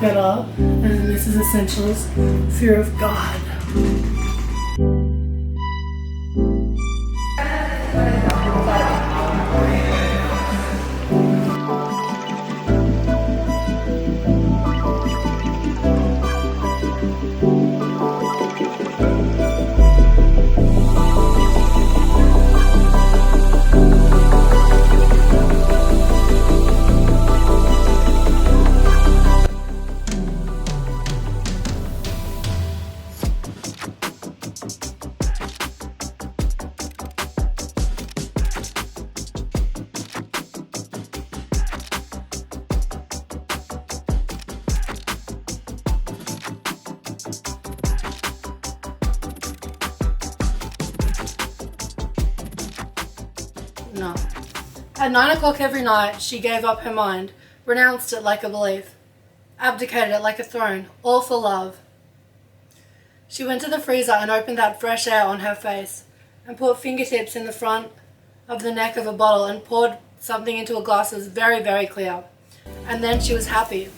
better, and this is essentials, fear of God. No. At 9 o'clock every night, she gave up her mind, renounced it like a belief, abdicated it like a throne, all for love. She went to the freezer and opened that fresh air on her face, and put fingertips in the front of the neck of a bottle and poured something into a glass that was very, very clear. And then she was happy.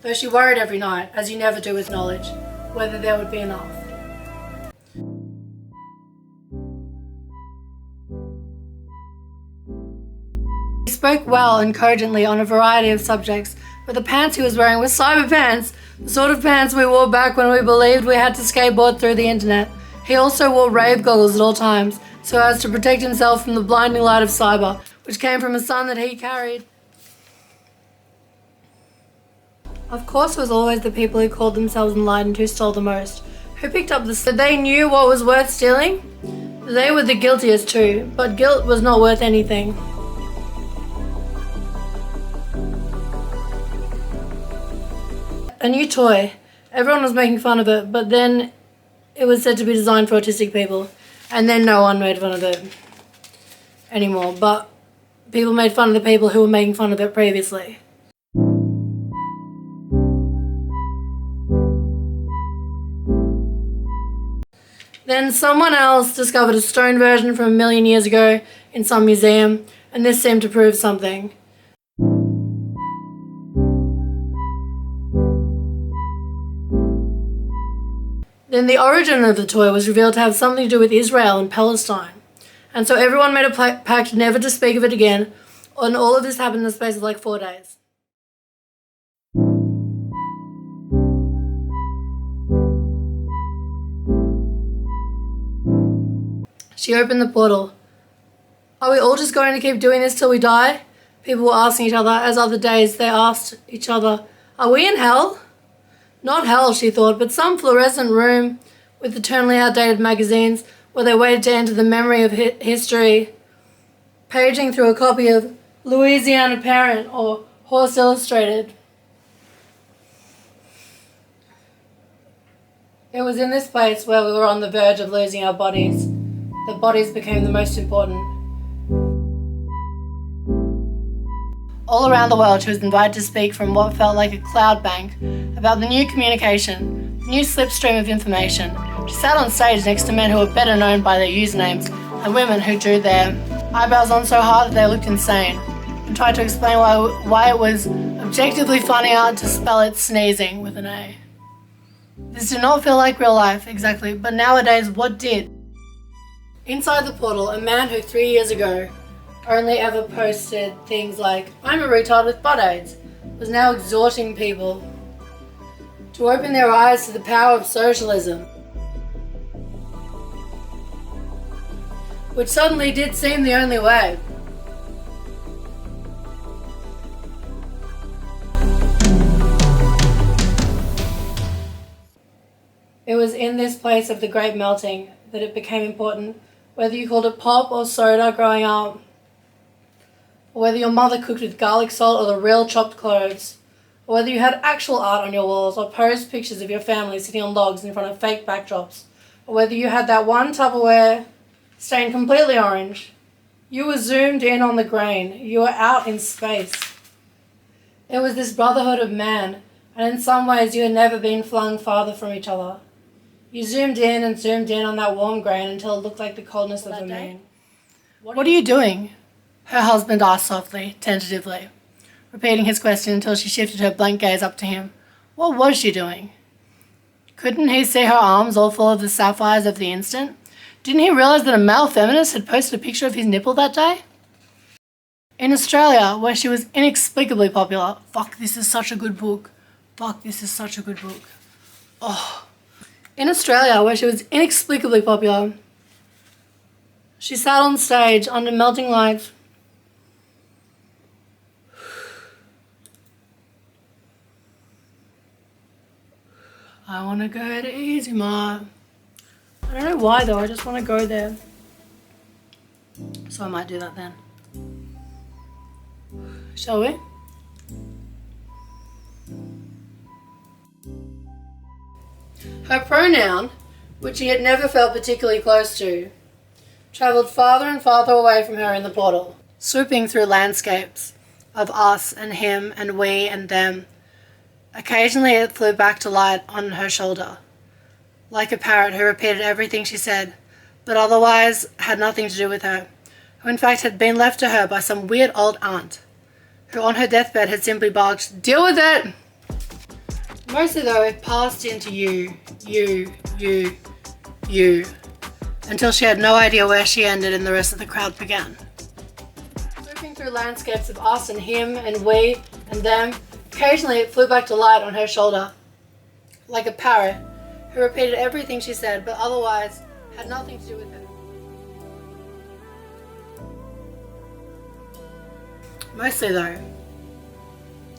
Though she worried every night, as you never do with knowledge, whether there would be enough. He spoke well and cogently on a variety of subjects, but the pants he was wearing were cyber pants, the sort of pants we wore back when we believed we had to skateboard through the internet. He also wore rave goggles at all times, so as to protect himself from the blinding light of cyber, which came from a sun that he carried. Of course, it was always the people who called themselves enlightened who stole the most, who picked up the stuff. They knew what was worth stealing. They were the guiltiest too, but guilt was not worth anything. A new toy. Everyone was making fun of it, but then it was said to be designed for autistic people, and then no one made fun of it anymore, but people made fun of the people who were making fun of it previously. Then someone else discovered a stone version from 1,000,000 years ago in some museum, and this seemed to prove something. Then the origin of the toy was revealed to have something to do with Israel and Palestine. And so everyone made a pact never to speak of it again, and all of this happened in the space of like 4 days. She opened the portal. Are we all just going to keep doing this till we die? People were asking each other, as other days they asked each other, are we in hell? Not hell, she thought, but some fluorescent room with eternally outdated magazines where they waited to enter the memory of history, paging through a copy of Louisiana Parent or Horse Illustrated. It was in this place where we were on the verge of losing our bodies that bodies became the most important. All around the world, she was invited to speak from what felt like a cloud bank about the new communication, the new slipstream of information. She sat on stage next to men who were better known by their usernames and women who drew their eyebrows on so hard that they looked insane, and tried to explain why it was objectively funnier to spell it sneezing with an A. This did not feel like real life, exactly, but nowadays, what did? Inside the portal, a man who 3 years ago only ever posted things like, I'm a retard with butt aids, was now exhorting people to open their eyes to the power of socialism, which suddenly did seem the only way. It was in this place of the great melting that it became important, whether you called it pop or soda growing up, or whether your mother cooked with garlic salt or the real chopped cloves, or whether you had actual art on your walls or posed pictures of your family sitting on logs in front of fake backdrops, or whether you had that one Tupperware stained completely orange. You were zoomed in on the grain. You were out in space. It was this brotherhood of man, and in some ways you had never been flung farther from each other. You zoomed in on that warm grain until it looked like the coldness of the moon. What are you doing? Her husband asked softly, tentatively, repeating his question until she shifted her blank gaze up to him. What was she doing? Couldn't he see her arms all full of the sapphires of the instant? Didn't he realise that a male feminist had posted a picture of his nipple that day? In Australia, where she was inexplicably popular... Fuck, this is such a good book. Fuck, this is such a good book. Oh. In Australia, where she was inexplicably popular, she sat on stage under melting lights. I want to go to Easy Ma. I don't know why though, I just want to go there. So I might do that then. Shall we? Her pronoun, which he had never felt particularly close to, travelled farther and farther away from her in the portal, swooping through landscapes of us and him and we and them. Occasionally it flew back to light on her shoulder, like a parrot who repeated everything she said, but otherwise had nothing to do with her, who in fact had been left to her by some weird old aunt, who on her deathbed had simply barked, "Deal with it!" Mostly though, it passed into you, until she had no idea where she ended and the rest of the crowd began. Swooping through landscapes of us and him and we and them, occasionally it flew back to light on her shoulder, like a parrot, who repeated everything she said, but otherwise had nothing to do with her. Mostly though,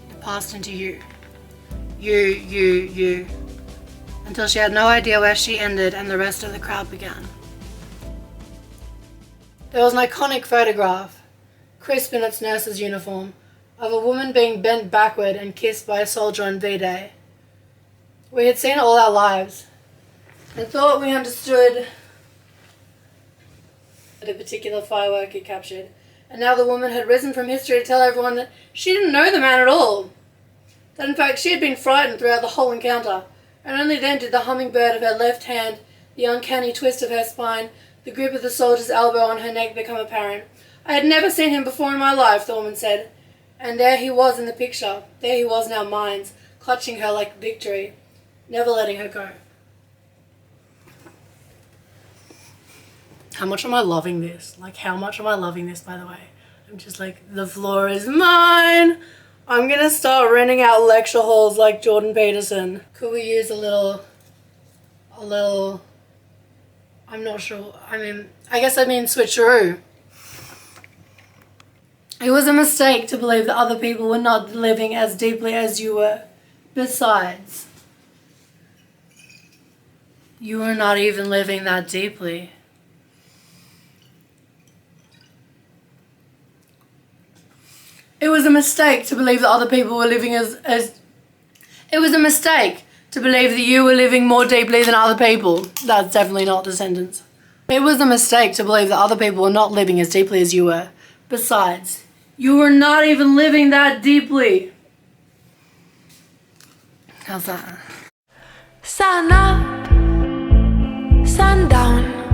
it passed into you, until she had no idea where she ended and the rest of the crowd began. There was an iconic photograph, crisp in its nurse's uniform, of a woman being bent backward and kissed by a soldier on V-Day. We had seen it all our lives and thought we understood the particular firework it captured, and now the woman had risen from history to tell everyone that she didn't know the man at all, that in fact she had been frightened throughout the whole encounter, and only then did the hummingbird of her left hand, the uncanny twist of her spine, the grip of the soldier's elbow on her neck become apparent. I had never seen him before in my life, the woman said. And there he was in the picture. There he was in our minds, clutching her like victory, never letting her go. How much am I loving this? Like, how much am I loving this, by the way? I'm just like, the floor is mine. I'm gonna start renting out lecture halls like Jordan Peterson. Could we use a little, I'm not sure. I guess I mean switcheroo. It was a mistake to believe that other people were not living as deeply as you were. Besides, you were not even living that deeply. It was a mistake to believe that other people were living as it was a mistake to believe that you were living more deeply than other people. That's definitely not the sentence. It was a mistake to believe that other people were not living as deeply as you were. Besides, you were not even living that deeply. How's that? Sun up, sun down.